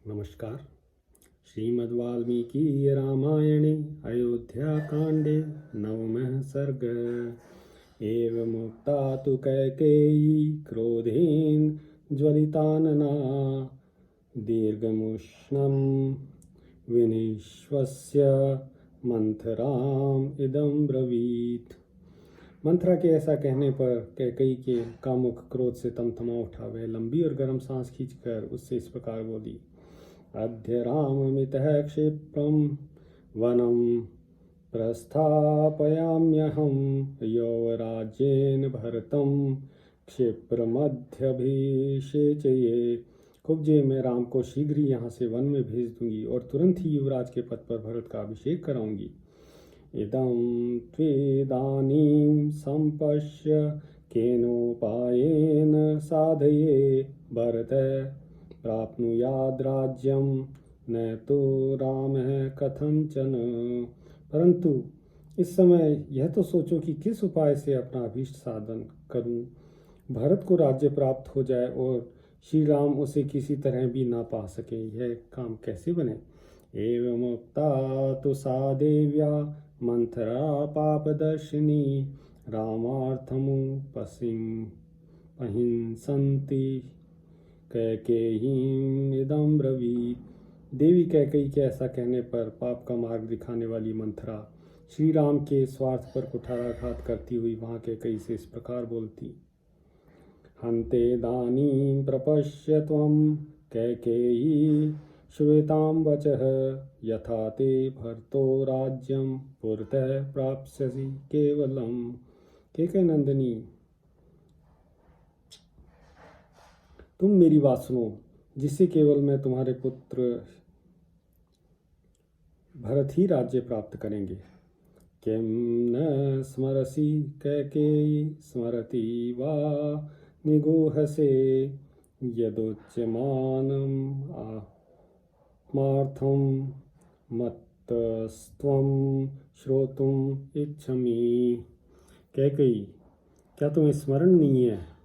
नमस्कार। श्रीमद्वाल्मीकि रामायणे अयोध्याकाण्डे नवमः सर्ग। एवमुक्ता तु कैकेयी क्रोधेन ज्वलितानना दीर्घमुष्णं विनिश्वस्य मंथराम इदं ब्रवीत। मंथरा के ऐसा कहने पर कैकेयी के का मुख क्रोध से तमतमा उठा। वह लंबी और गर्म सांस खींचकर उससे इस प्रकार बोली। अद्य राममितः क्षिप्रं वनं प्रस्थापयाम्यहं यौवराज्येन भरतं क्षिप्रमध्यभिषेचये। कुब्जे मैं राम को शीघ्र ही यहाँ से वन में भेज दूंगी और तुरंत ही युवराज के पद पर भरत का अभिषेक कराऊंगी। इदं त्वेदानीं संपश्य केनोपायेन साधये भरत प्राप्नुयाद राज्यं न तो रामः कथंचन। परंतु इस समय यह तो सोचो कि किस उपाय से अपना अभीष्ट साधन करूं, भरत को राज्य प्राप्त हो जाए और श्री राम उसे किसी तरह भी ना पा सके। यह काम कैसे बने। एवमुक्ता तु सा देव्या मंथरा पापदर्शिनी रामार्थमुपहिंसन्ति कैकेयीं इदं ब्रवीत। देवी कैकेयी के ऐसा कहने पर पाप का मार्ग दिखाने वाली मंथरा श्री राम के स्वार्थ पर कुठाराघात करती हुई वहां कैकेयी से इस प्रकार बोलती। हन्ते दानीं प्रपश्य त्वं कैकेयी श्वेतां वचः यथा ते भर्तो राज्यं पुरतः प्राप्स्यसि केवलम्। कैकेयी नंदिनी, तुम मेरी बात सुनो, जिससे केवल मैं तुम्हारे पुत्र भरत ही राज्य प्राप्त करेंगे। किं न स्मरसि कैकेयी स्मरति वा निगूहसे यदुच्यमानम् आत्मार्थं मत्स्त्वं श्रोतुम् इच्छामि। कैकेयी, क्या तुम्हें स्मरण नहीं है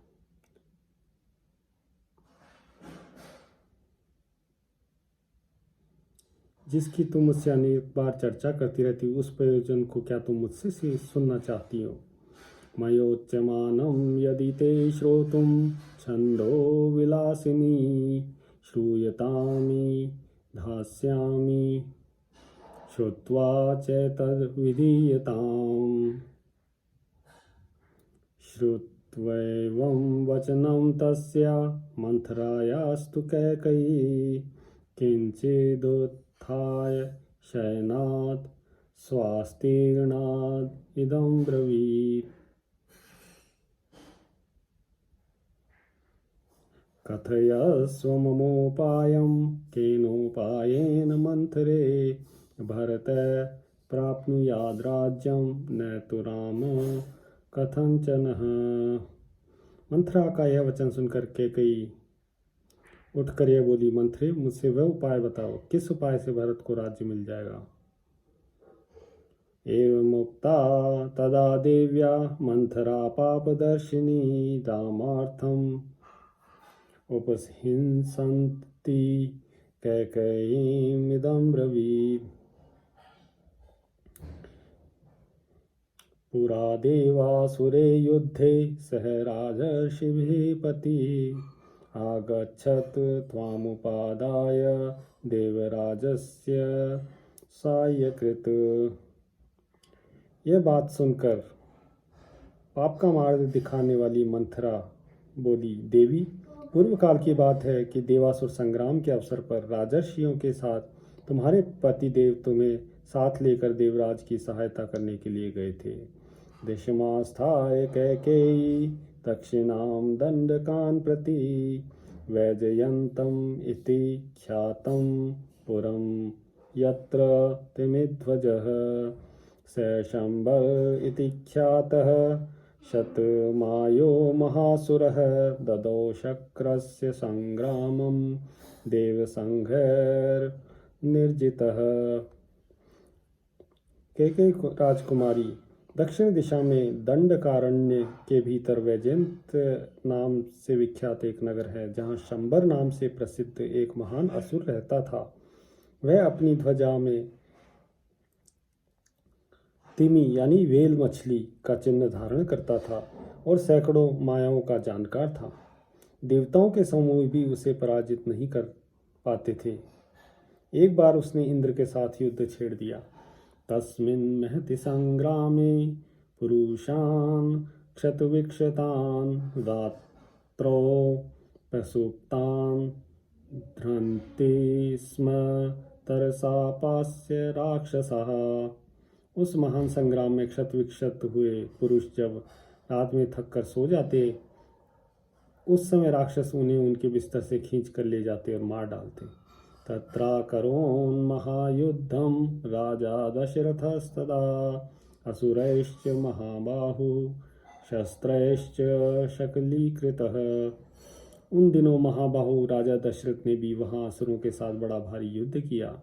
जिसकी तुम मुझसे अनेक बार चर्चा करती रहती हो, उस प्रयोजन को क्या तुम मुझसे से सुनना चाहती हो। मयोच्यमानं यदि ते श्रोतुं छन्दो विलासिनी श्रूयतामि धास्यामि श्रुत्वा च तद्विधीयताम्। श्रुत्वैवं वचनं तस्या मंथरायास्तु कैकेयी किंचिदुत्थाय शयनात् स्वास्तीर्णाद् इदं ब्रवीत्। कथयस्व ममोपायं केनोपायेन मंथरे भरत प्राप्नुयाद राज्यं न तो राम कथंचन। मंथरा का यह वचन सुनकर कैकेयी उठकर यह बोली। मंथरे, मुझसे वह उपाय बताओ, किस उपाय से भरत को राज्य मिल जाएगा। एवमुक्ता तदा देव्या मंथरा पापदर्शिनी रामार्थम उपहिंसन्ति कैकेयीं इदं ब्रवीत्। पुरा देवासुरे युद्धे सह राजर्षिभिः पतिः आगच्छत् त्वामुपादाय देवराजस्य साहाय्यकृत्। यह बात सुनकर पाप का मार्ग दिखाने वाली मंथरा बोली। देवी, पूर्व काल की बात है कि देवासुर संग्राम के अवसर पर राजर्षियों के साथ तुम्हारे पति देव तुम्हें साथ लेकर देवराज की सहायता करने के लिए गए थे। दिशमास्थाय कैकेयी दक्षिणां दंडकान् प्रति वैजयन्तम् इति ख्यातं पुरं यत्र तिमिध्वजः शैशंबर इति ख्यातः शतमायो महासुरः ददौ शक्रस्य संग्रामं देवसंघैर्निर्जितः। कैकेयी राजकुमारी, दक्षिण दिशा में दंडकारण्य के भीतर वैजयंत नाम से विख्यात एक नगर है, जहाँ शंबर नाम से प्रसिद्ध एक महान असुर रहता था। वह अपनी ध्वजा में तिमी यानी वेल मछली का चिन्ह धारण करता था और सैकड़ों मायाओं का जानकार था। देवताओं के समूह भी उसे पराजित नहीं कर पाते थे। एक बार उसने इंद्र के साथ युद्ध छेड़ दिया। तस्मिन् महति संग्रामे पुरुषान् क्षतविक्षतान् रात्रौ प्रसुप्तान् धृन्ते स्म तरसापास्य राक्षसः। उस महान संग्राम में क्षत विक्षत हुए पुरुष जब रात में थक कर सो जाते, उस समय राक्षस उन्हें उनके बिस्तर से खींच कर ले जाते और मार डालते। तत्राकरोन् महायुद्धं राजा दशरथस्तदा असुरैश्च महाबाहु शस्त्रैश्च शकलीकृतः। उन दिनों महाबाहु राजा दशरथ ने भी वहां असुरों के साथ बड़ा भारी युद्ध किया।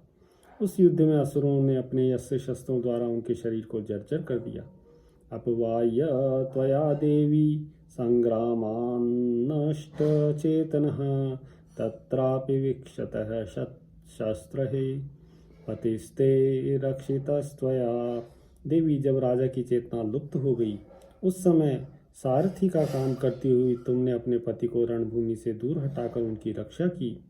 उस युद्ध में असुरों ने अपने अस्त्र शस्त्रों द्वारा उनके शरीर को जर्जर कर दिया। अपवाय त्वया देवी संग्रामान्नष्ट चेतनः तत्रापि विक्षतः शस्त्रः पतिस्ते रक्षितस्त्वया। देवी, जब राजा की चेतना लुप्त हो गई, उस समय सारथी का काम करती हुई तुमने अपने पति को रणभूमि से दूर हटाकर उनकी रक्षा की।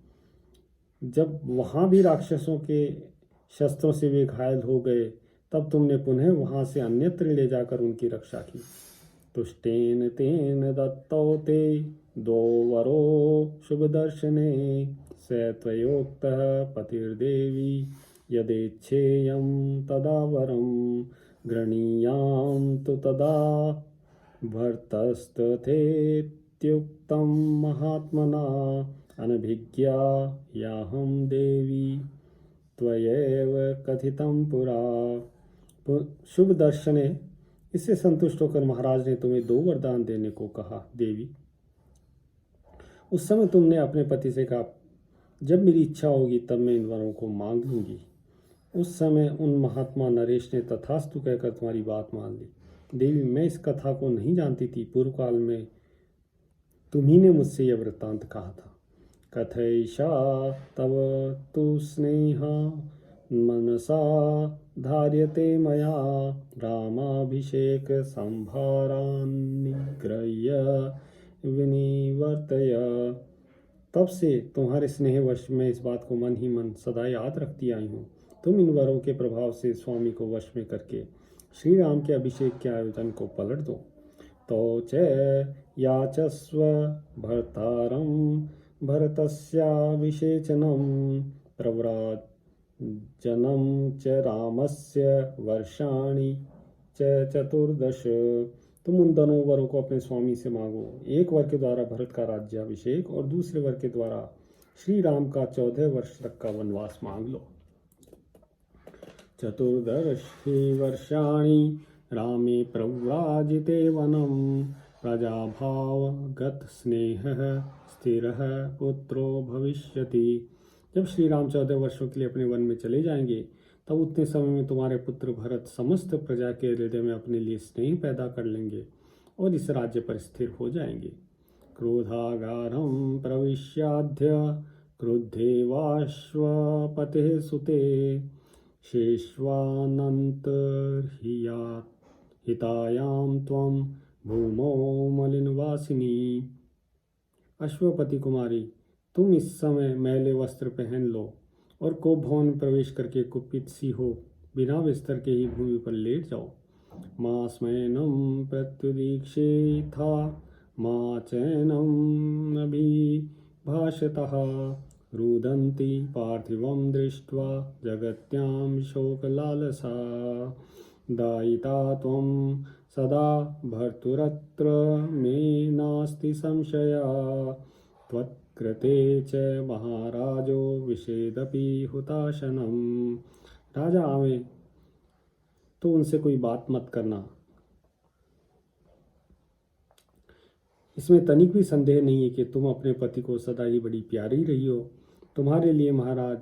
जब वहां भी राक्षसों के शस्त्रों से वे घायल हो गए, तब तुमने पुनः वहां से अन्यत्र ले जाकर उनकी रक्षा की। तुष्टेन तेन दत्तौ ते द्वौ वरो शुभ दर्शने स त्वयोक्तः पतिर्देवी यदेच्छेयं तदा वरं गृणीयां तु तदा भर्तस्तथेत्युक्तं महात्मना अनभिज्ञा याहं देवी त्वयैव कथितं पुरा। शुभ दर्शने, इससे संतुष्ट होकर महाराज ने तुम्हें 2 वरदान देने को कहा। देवी, उस समय तुमने अपने पति से कहा, जब मेरी इच्छा होगी तब मैं इन वरों को मांग लूंगी। उस समय उन महात्मा नरेश ने तथास्तु कहकर तुम्हारी बात मान ली। देवी, मैं इस कथा को नहीं जानती थी। पूर्व काल में तुम्ही ने मुझसे यह वृत्तांत कहा था। कथयिषा तव तु स्नेहा मनसा धार्यते मया रामाभिषेक संभारान्निग्रह्य विनिवर्तय। तब से तुम्हारे स्नेहवश मैं इस बात को मन ही मन सदा याद रखती आई हूँ। तुम इन वरों के प्रभाव से स्वामी को वश में करके श्री राम के अभिषेक के आयोजन को पलट दो। तो च याचस्व भर्तारं भरतस्याभिषेचनं प्रव्राजनं च रामस्य वर्षाणि च 14। तुम उन दोनों वरों को अपने स्वामी से मांगो। एक वर के द्वारा भरत का राज्याभिषेक और दूसरे वर के द्वारा श्री राम का 14 वर्ष तक का वनवास मांग लो। 14 वर्षाणि रामे प्रव्राजिते वनं प्रजाभावगत स्नेहः स्थिरः पुत्रो भविष्यति। जब श्री राम 14 वर्षों के लिए अपने वन में चले जाएंगे, तब उतने समय में तुम्हारे पुत्र भरत समस्त प्रजा के हृदय में अपने लिए स्नेह पैदा कर लेंगे और इस राज्य पर स्थिर हो जाएंगे। क्रोधागारं प्रविश्याद्य क्रुद्धेवाश्वपतेः सुते शेष्वानन्तर्हितायां त्वं भूमौ मलिनवासिनी। अश्वपति कुमारी, तुम इस समय मैले वस्त्र पहन लो और कोप भवन में प्रवेश करके कुपित सी हो बिना बिस्तर के ही भूमि पर लेट जाओ। मां स्मैनं प्रत्युदीक्षेथा मां चैनं अभिभाषतः रुदन्ति पार्थिवं दृष्ट्वा जगत्यां शोकलालसा। दायिता त्वं सदा भर्तुरत्र मे नास्ति संशया त्वत्कृते च महाराजो विषेदपि हुताशनम्। राजा आवे तो उनसे कोई बात मत करना। इसमें तनिक भी संदेह नहीं है कि तुम अपने पति को सदा ही बड़ी प्यारी रही हो। तुम्हारे लिए महाराज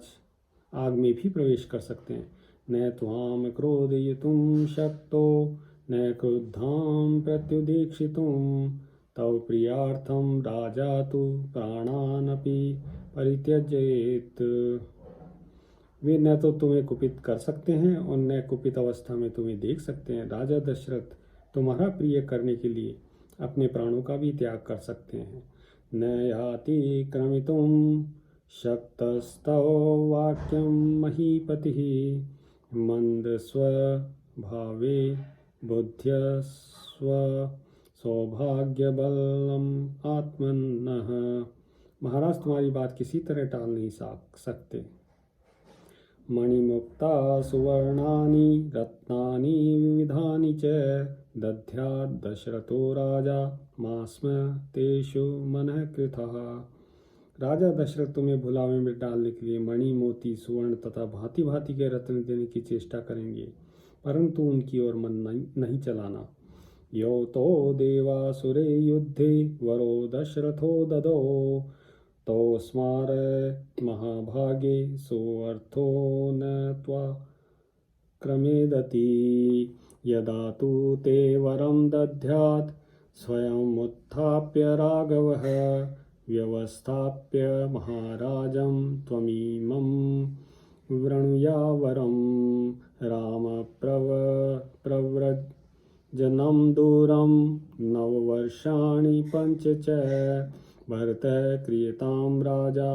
आग में भी प्रवेश कर सकते हैं। न त्वां क्रोधयितुं शक्तो न क्रुद्धां प्रत्युदीक्षितुं तव प्रियार्थं राजा तु प्राणानपि परित्यजेत। वे न तो तुम्हें कुपित कर सकते हैं और न कुपित अवस्था में तुम्हें देख सकते हैं। राजा दशरथ तुम्हारा प्रिय करने के लिए अपने प्राणों का भी त्याग कर सकते हैं। न याति क्रमितुं शक्तस्तव वाक्यं महीपतिः मंद स्वभावे बुद्ध्यस्व सौभाग्यबलम आत्मनः। महाराज तुम्हारी बात किसी तरह टाल नहीं सकते। मणिमुक्ता सुवर्णानि रत्नानि विविधानि च दध्यात् दशरथो राजा मास्म तेषु मनः कृतः। राजा दशरथ तुम्हें भुलावे में डालने के लिए मणि मोती सुवर्ण तथा भांति भांति के रत्न देने की चेष्टा करेंगे, परंतु उनकी ओर मन नहीं चलाना। यो तो देवासुरे युद्धे वरो दशरथो ददो तो स्मार महाभागे सोऽर्थो न त्वा क्रमेदति। यदा तु ते वरं दध्यात् स्वयं उत्थाप्य राघवः व्यवस्थाप्य महाराजं त्वमीमं वृणुयावरं राम प्रव्रजनं दूरं नववर्षाणि पञ्च च भरत क्रियतां राजा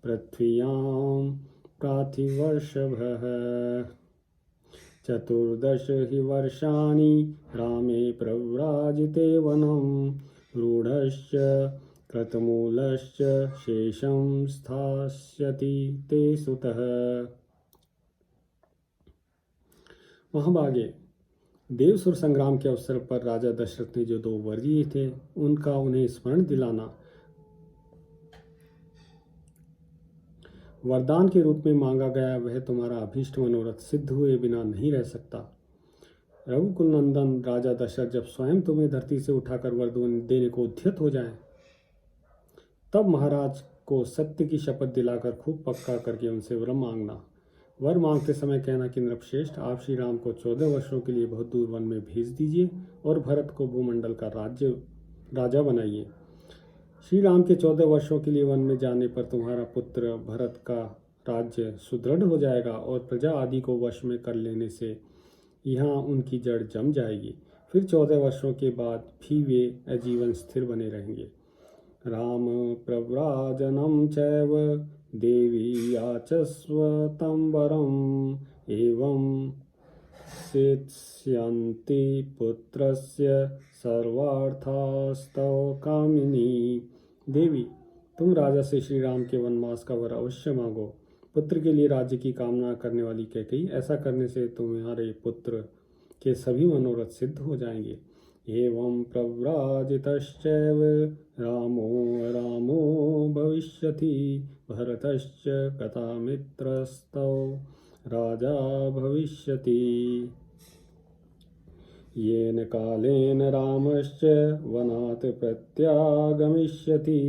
पृथ्व्यां प्राथिवर्षभः। चतुर्दश हि वर्षाणि रामे प्रव्राजिते वनं रूढश्च कृतमूलश्च शेषं स्थास्यति ते सुतः। महाभागे, देवसुर संग्राम के अवसर पर राजा दशरथ ने जो 2 वर दिए थे उनका उन्हें स्मरण दिलाना वरदान के रूप में मांगा गया। वह तुम्हारा अभीष्ट मनोरथ सिद्ध हुए बिना नहीं रह सकता। रघुकुल नंदन राजा दशरथ जब स्वयं तुम्हें धरती से उठाकर वर देने को उद्यत हो जाए, तब महाराज को सत्य की शपथ दिलाकर खूब पक्का करके उनसे वर मांगना। वर मांगते समय कहना कि नृपश्रेष्ठ, आप श्री राम को 14 वर्षों के लिए बहुत दूर वन में भेज दीजिए और भरत को भूमंडल का राजा बनाइए। श्री राम के 14 वर्षों के लिए वन में जाने पर तुम्हारा पुत्र भरत का राज्य सुदृढ़ हो जाएगा और प्रजा आदि को वश में कर लेने से यहाँ उनकी जड़ जम जाएगी। फिर 14 वर्षों के बाद भी वे आजीवन स्थिर बने रहेंगे। राम प्रव्राजनं चैव देवी याचस्व तं वरम् एवं सेत्स्यन्ति पुत्रस्य सर्वार्थास्तव कामिनी। देवी, तुम राजा से श्री राम के वनवास का वर अवश्य मांगो। पुत्र के लिए राज्य की कामना करने वाली कैकेयी, ऐसा करने से तुम्हारे पुत्र के सभी मनोरथ सिद्ध हो जाएंगे। एवं प्रव्राजितश्चैव रामो भविष्यति भरतश्च कथामित्रस्तौ राजा भविष्यति। येन कालेन रामश्च वनात् प्रत्यागमिष्यति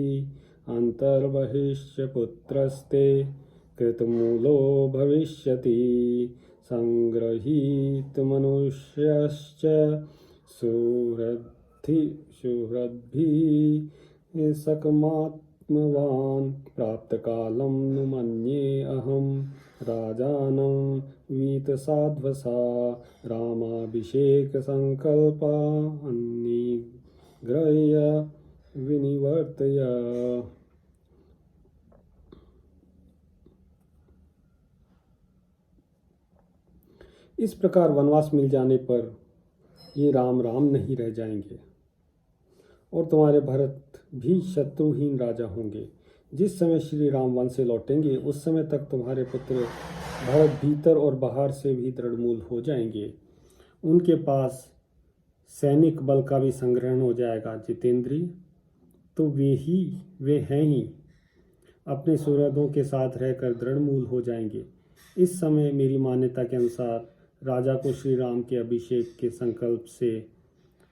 अन्तर्बहिश्च पुत्रस्ते कृतमूलो भविष्यति। संगृहीत मनुष्यश्च सुहृद्भिः सकमात्मवान् प्राप्तकालं नु मन्ये अहं राजानं वीतसाध्वसा रामाभिषेक संकल्पा अन्निग्रह्य विनिवर्तय। इस प्रकार वनवास मिल जाने पर ये राम नहीं रह जाएंगे और तुम्हारे भरत भी शत्रुहीन राजा होंगे। जिस समय श्री राम वन से लौटेंगे उस समय तक तुम्हारे पुत्र भरत भीतर और बाहर से भी दृढ़मूल हो जाएंगे। उनके पास सैनिक बल का भी संग्रहण हो जाएगा। जितेंद्रिय तो वे हैं ही अपने सुहृदों के साथ रहकर दृढ़मूल हो जाएंगे। इस समय मेरी मान्यता के अनुसार राजा को श्री राम के अभिषेक के संकल्प से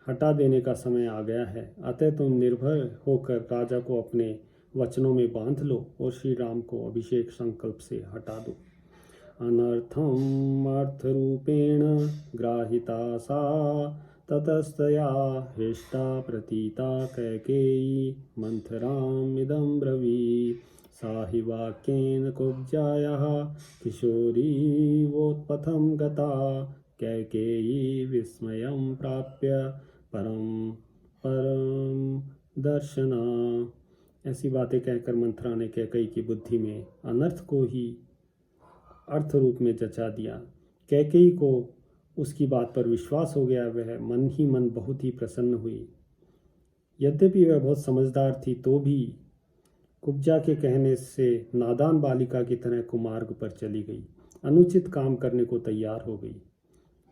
हटा देने का समय आ गया है। अतः तुम निर्भय होकर राजा को अपने वचनों में बांध लो और श्री राम को अभिषेक संकल्प से हटा दो। अनर्थम अर्थरूपेण ग्राहिता सा ततस्तया हृष्टा प्रतीता कैकेयी मंथरामिदं ब्रवीत्। सा हि वाक्येन कुब्जायाः किशोरीवोत्पथं गता। कैकेयी विस्मयं प्राप्य परम परम दर्शना। ऐसी बातें कहकर मंथरा ने कैकेयी की बुद्धि में अनर्थ को ही अर्थ रूप में जचा दिया। कैकेयी को उसकी बात पर विश्वास हो गया। वह मन ही मन बहुत ही प्रसन्न हुई। यद्यपि वह बहुत समझदार थी तो भी कुब्जा के कहने से नादान बालिका की तरह कुमार्ग पर चली गई, अनुचित काम करने को तैयार हो गई।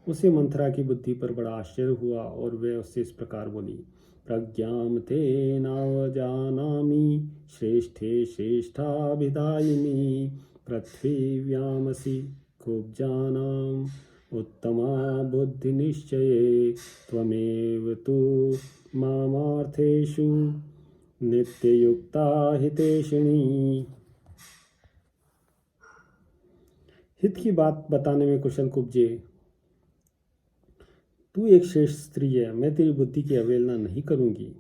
उसे मंथरा की बुद्धि पर बड़ा आश्चर्य हुआ और वह उससे इस प्रकार बोली, प्रज्ञां ते नावजानामि श्रेष्ठे श्रेष्ठाभिधायिनी पृथिव्यामसि कुब्जानाम् उत्तमा बुद्धिनिश्चये त्वमेव तु मामार्थेषु नित्ययुक्ता हितैषिणी। हित की बात बताने में कुशल कुब्जे, तू एक श्रेष्ठ स्त्री है, मैं तेरी बुद्धि की अवहेलना नहीं करूंगी।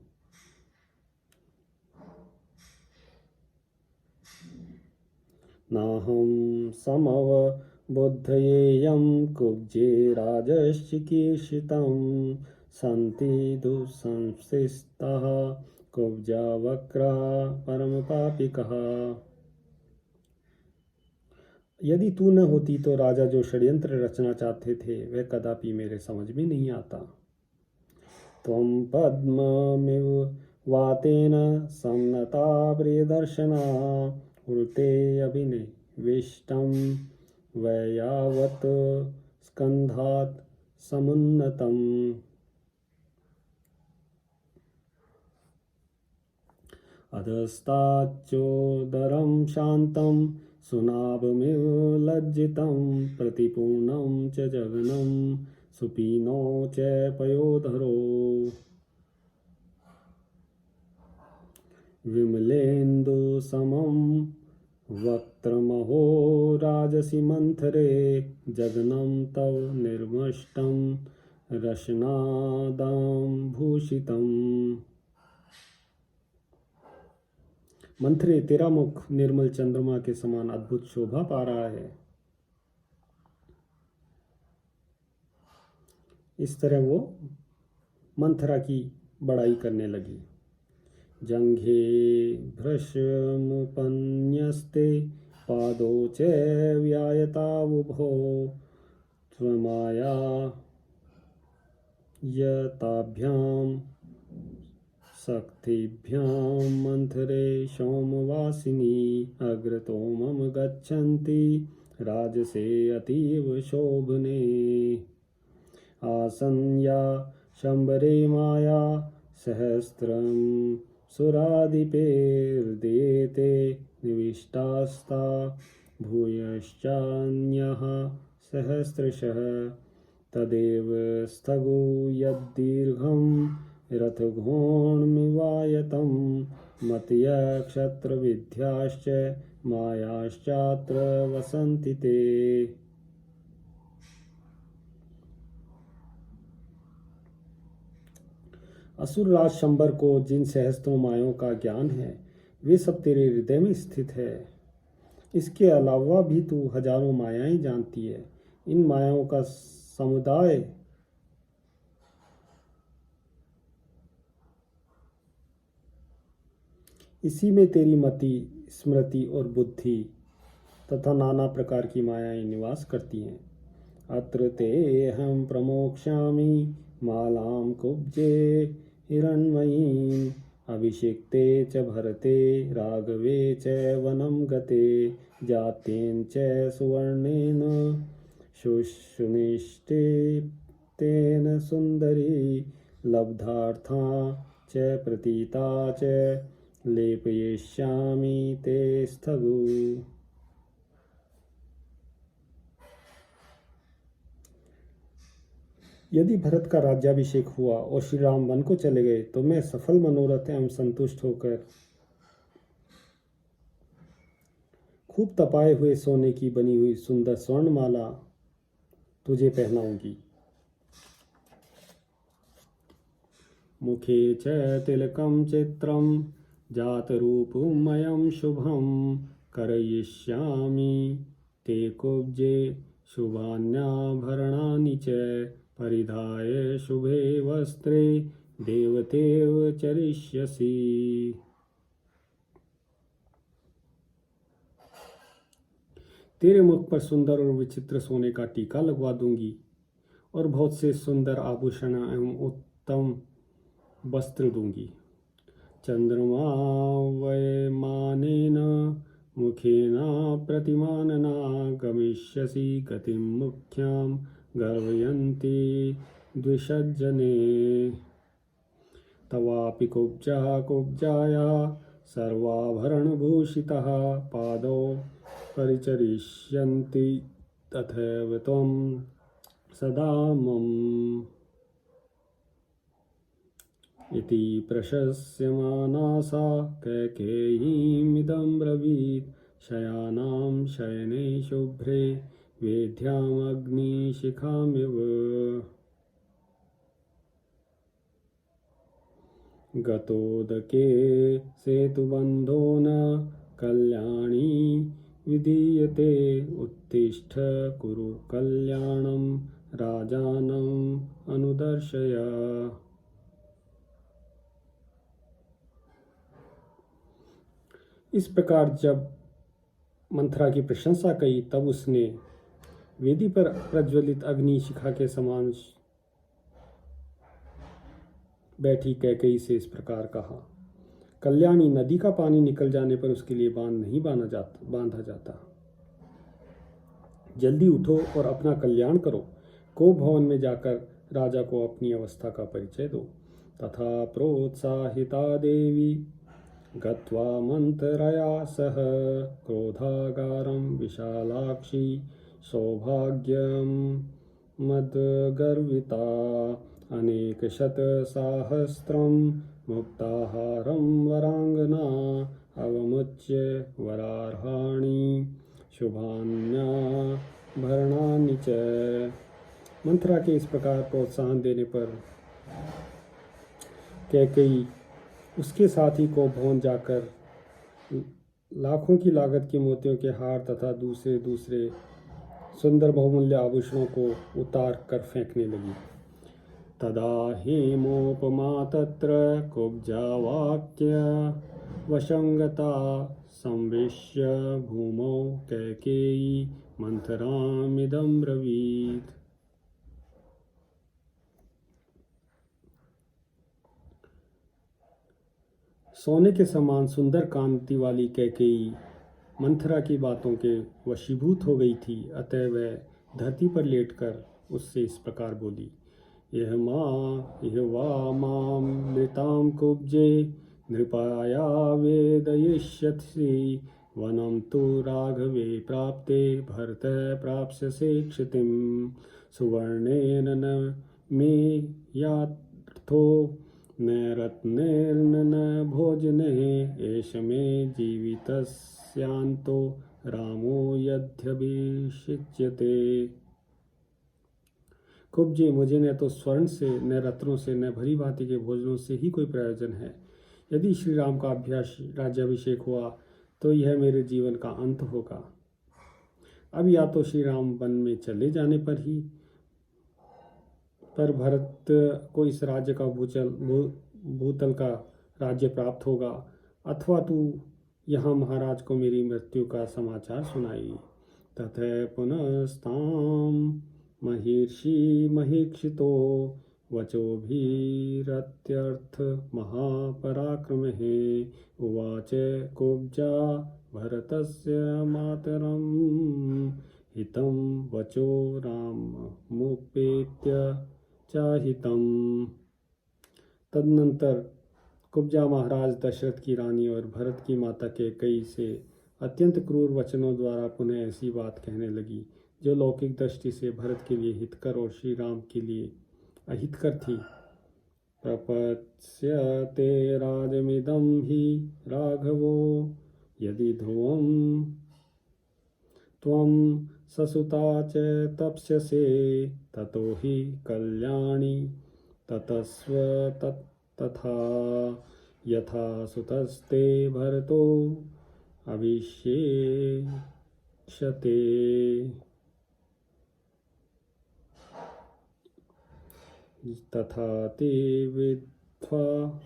नाहं समवबुद्धयेयं कुब्जे राजश्चिकीर्षितं सन्ति दुःसंस्थिताः कुब्जा वक्रा परमपापिकः। यदि तू न होती तो राजा जो षड्यंत्र रचना चाहते थे वह कदापि मेरे समझ में नहीं आता। त्वं पद्ममिव वातेन सम्नता प्रियदर्शना वृते अभिनिविष्टं वैयावत् स्कन्धात् समुन्नतम्। अधस्ताच्चोदरं शान्तं सुनाभमिव लज्जितं प्रतिपूर्णं च जघनं सुपीनो च पयोधरो। विमलेन्दुसमं वक्त्रमहो राजसि मंथरे जघनं तव निर्मष्टं रशनादाम्भूषितम्। मंथरे, तेरा मुख निर्मल चंद्रमा के समान अद्भुत शोभा पा रहा है। इस तरह वो मंथरा की बड़ाई करने लगी। जंघे भ्रशमुपन्यस्ते पादौ च व्यायतावुभौ त्वमाया यताभ्यां शक्तिभ्यां मंथरे सोमवासिनी अग्रतो मम गच्छन्ति राजसे अतीव शोभने। आसन्या शंबरे माया सहस्रं सुराधिपेर्देते निविष्टास्ता भूयश्चान्यः सहस्रशः तदेव स्थगो यद्दीर्घं रथघोणमिवायतं मत्यक्षत्रविद्याश्च मायाश्चात्र वसन्ति ते। असुरराज शंबर को जिन सहस्त्रों मायाओं का ज्ञान है वे सब तेरे हृदय में स्थित है। इसके अलावा भी तू हजारों मायाएं जानती है। इन मायाओं का समुदाय इसी में तेरी मति, स्मृति और बुद्धि तथा नाना प्रकार की मायाएं निवास करती हैं। अत्र ते हम प्रमोक्ष्यामि मालां कुब्जे हिरण्मयीं अभिषिक्ते च भरते राघवे च वनं गते जातेन च सुवर्णेन शुष्णिष्टे तेन सुंदरी लब्धार्था च प्रतीता च लेपयिष्यामि ते स्थगु। यदि भरत का राज्याभिषेक हुआ और श्री राम वन को चले गए तो मैं सफल मनोरथ एवं संतुष्ट होकर खूब तपाए हुए सोने की बनी हुई सुंदर स्वर्णमाला तुझे पहनाऊंगी। मुखे च तिलकं चित्रं जातरूपमयं शुभं करयिष्यामि ते कुब्जे शुभान्याभरणानि च परिधाय शुभे वस्त्रे देवतेव चरिष्यसि। तेरे मुख पर सुंदर और विचित्र सोने का टीका लगवा दूंगी और बहुत से सुंदर आभूषण एवं उत्तम वस्त्र दूंगी। चंद्रमा वयमानेन मुखेन प्रतिमानना गमिष्यसि गतिं मुख्यां गर्वयन्ति द्विषज्जने। तवापि कुब्जाया सर्वाभरणभूषितः पादौ परिचरिष्यन्ति तथैव त्वं सदा मम। इति प्रशस्यमाना सा कैकेयीमिदं ब्रवीत् शयानां शयने शुभ्रे वेद्यामग्निशिखामिव। गतोदके सेतुबन्धो न कल्याणी विधीयते उत्तिष्ठ कुरु कल्याणं राजानम् अनुदर्शय। इस प्रकार जब मंथरा की प्रशंसा कही तब उसने वेदी पर प्रज्वलित अग्नि शिखा के समान बैठी कैकेयी से इस प्रकार कहा, कल्याणी नदी का पानी निकल जाने पर उसके लिए बांध नहीं बांधा जाता। जल्दी उठो और अपना कल्याण करो। कोप भवन में जाकर राजा को अपनी अवस्था का परिचय दो। तथा प्रोत्साहिता देवी गत्वा मंथरया सह क्रोधागारं विशालाक्षी सौभाग्यं मद्गर्विता अनेकशतसाहस्रं मुक्ताहारं वरांगना अवमुच्य वरार्हाणि शुभान्याभरणानि च। मंथरा के इस प्रकार प्रोत्साहन देने पर कैकेयी उसके साथ ही को भवन जाकर लाखों की लागत के मोतियों के हार तथा दूसरे सुंदर बहुमूल्य आभूषणों को उतार कर फेंकने लगी। तदा हेमोपमा तत्र कुब्जावाक्य वशंगता संवेश्य भूमौ कैकेयी मंथरामिदं ब्रवीत्। सोने के समान सुंदर कांति वाली कैकेयी मंथरा की बातों के वशीभूत हो गई थी, अतः वह धरती पर लेटकर उससे इस प्रकार बोली, यह वा मां मृतां कुब्जे नृपाया वेदयिष्यसि वनं तु राघवे प्राप्ते भरत प्राप्स्यसे क्षितिं सुवर्णेन न मे यार्थो न रत्नेर्न न भोजने एष मे जीवितस्यान्तो रामो यद्यभिषिच्यते। कुब्जे, मुझे न तो स्वर्ण से न रत्नों से न भली भांति के भोजनों से ही कोई प्रयोजन है। यदि श्री राम का राज्याभिषेक हुआ तो यह मेरे जीवन का अंत होगा। अब या तो श्री राम वन में चले जाने पर भरत को इस राज्य का भूतल का राज्य प्राप्त होगा, अथवा तू यहाँ महाराज को मेरी मृत्यु का समाचार सुनाई। ततः पुनस्ताम महिषी महीक्षितो वचोभिरत्यर्थ महापराक्रमः उवाच कुब्जा भरतस्य मातरं हितं वचो राममुपेत्य चाहितं। तदनंतर कुब्जा महाराज दशरथ की रानी और भरत की माता कैकेयी से अत्यंत क्रूर वचनों द्वारा पुनः ऐसी बात कहने लगी जो लौकिक दृष्टि से भरत के लिए हितकर और श्री राम के लिए अहितकर थी। प्रपत्स्यते राजमिदं हि राघवो यदि ध्रुवं त्वं ससुता च तप्स्यसे ततो हि कल्याणी ततस्व तथा यथा सुतस्ते भरतो अभिषेक्षते। तथा ते विद्ध्वा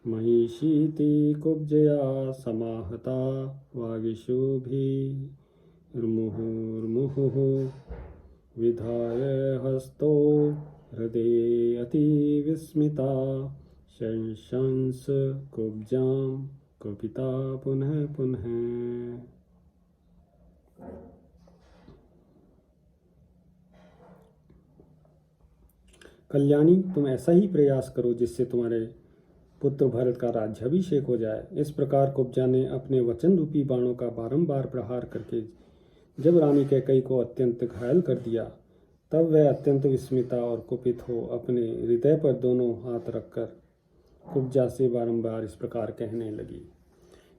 महिषीति कुब्जया समाहता वागीशुभिर्मुहुर्मुहुः विधाय हस्तो हृदये अतिविस्मिता शंशंस कुब्जां कुपिता पुनः पुनः। कल्याणी, तुम ऐसा ही प्रयास करो जिससे तुम्हारे पुत्र भरत का राज्याभिषेक हो जाए। इस प्रकार कुब्जा ने अपने वचन रूपी बाणों का बारंबार प्रहार करके जब रानी कैकेयी को अत्यंत घायल कर दिया, तब वह अत्यंत विस्मिता और कुपित हो अपने हृदय पर दोनों हाथ रखकर कुब्जा से बारंबार इस प्रकार कहने लगी।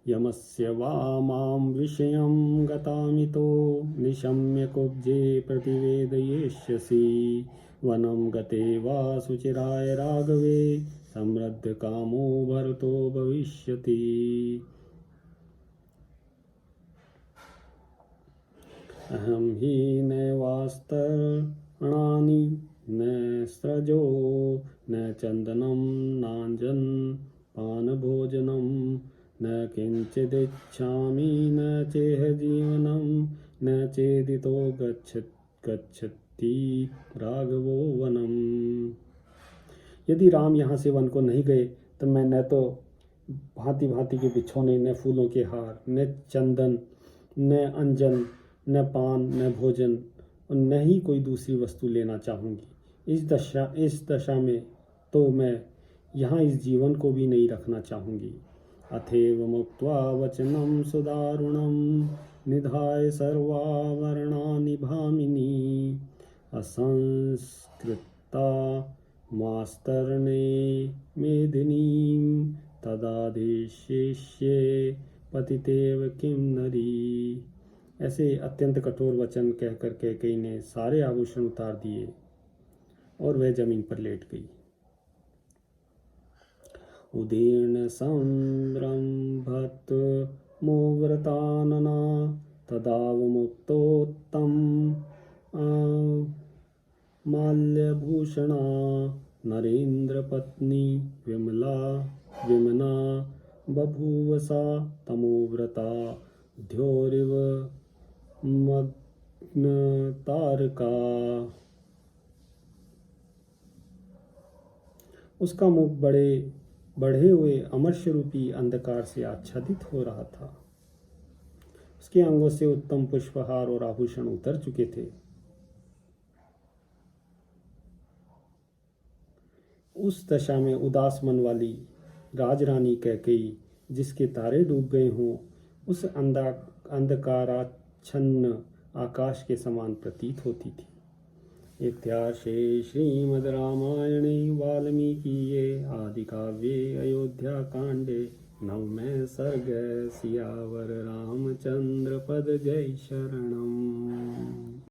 यमस्य वामां विषयं गतामितो निशम्य कुब्जे प्रतिवेदयिष्यसि वनं गते वा सुचिराय राघवे समृद्ध कामो भरतो भविष्यति। अहं हि नैवास्त्राणि न स्रजो न चन्दनं नाञ्जन पानभोजनं न किञ्चिदिच्छामि न चेह जीवनं न चेदितो गच्छति राघवो वनम्। यदि राम यहाँ से वन को नहीं गए तब मैं न तो भांति भांति के बिछौने, न फूलों के हार, न चंदन, न अंजन, न पान, न भोजन और न ही कोई दूसरी वस्तु लेना चाहूँगी। इस दशा में तो मैं यहाँ इस जीवन को भी नहीं रखना चाहूँगी। अथेव मुक्त्वा वचनं सुदारुणं निधाय सर्वाभरणानि भामिनी असंस्कृता मास्तरणे मेदिनीं तदादेशिष्ये पतितेव किं नरी। ऐसे अत्यंत कठोर वचन कहकर कैकेयी ने सारे आभूषण उतार दिए और वह जमीन पर लेट गई। उदीर्ण संभ्रमभत मोव्रतानना तदावमुक्तोत्तम माल्यभूषणा नरेन्द्र पत्नी विमना बभूवसा तमोव्रता द्योरिव मग्न तारका। उसका मुख बढ़े हुए अमर्ष्य रूपी अंधकार से आच्छादित हो रहा था। उसके अंगों से उत्तम पुष्पहार और आभूषण उतर चुके थे। उस दशा में उदास मन वाली राजरानी कैकेयी, जिसके तारे डूब गए हों, उस अंधकाराच्छन्न आकाश के समान प्रतीत होती थी। इत्यार्षे श्रीमद् रामायणे वाल्मीकीये आदिकाव्ये अयोध्याकाण्डे नवमे सर्गः। सियावर रामचंद्र पद जय शरणम्।